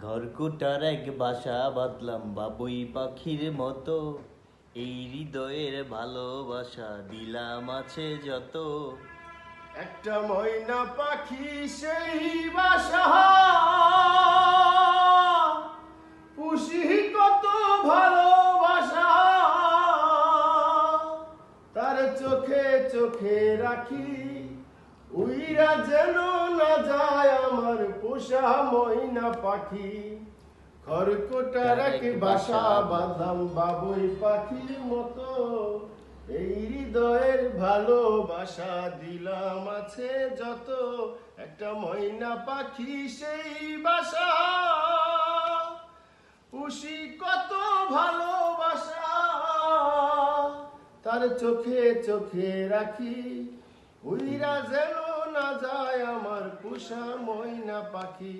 ঘরকুটার এক বাসা বাঁধলাম বাবুই পাখির মতো, এই হৃদয়ের ভালোবাসা দিলাম আছে যত। একটা ময়না পাখি সেই বাসা পুষি কত ভালোবাসা, তার চোখে চোখে রাখি উইরা যেন না যায় আমার পোষা ময়না পাখি। খড়কুটার এক বাসা বাঁধলাম বাবুই পাখির মতো, এই হৃদয়ের ভালোবাসা দিলাম আছে যত। একটা ময়না পাখি সেই বাসা পুষি কত ভালোবাসা, তার চোখে চোখে রাখি উইরা যেন না যায় আমার পোষা ময়না পাখি।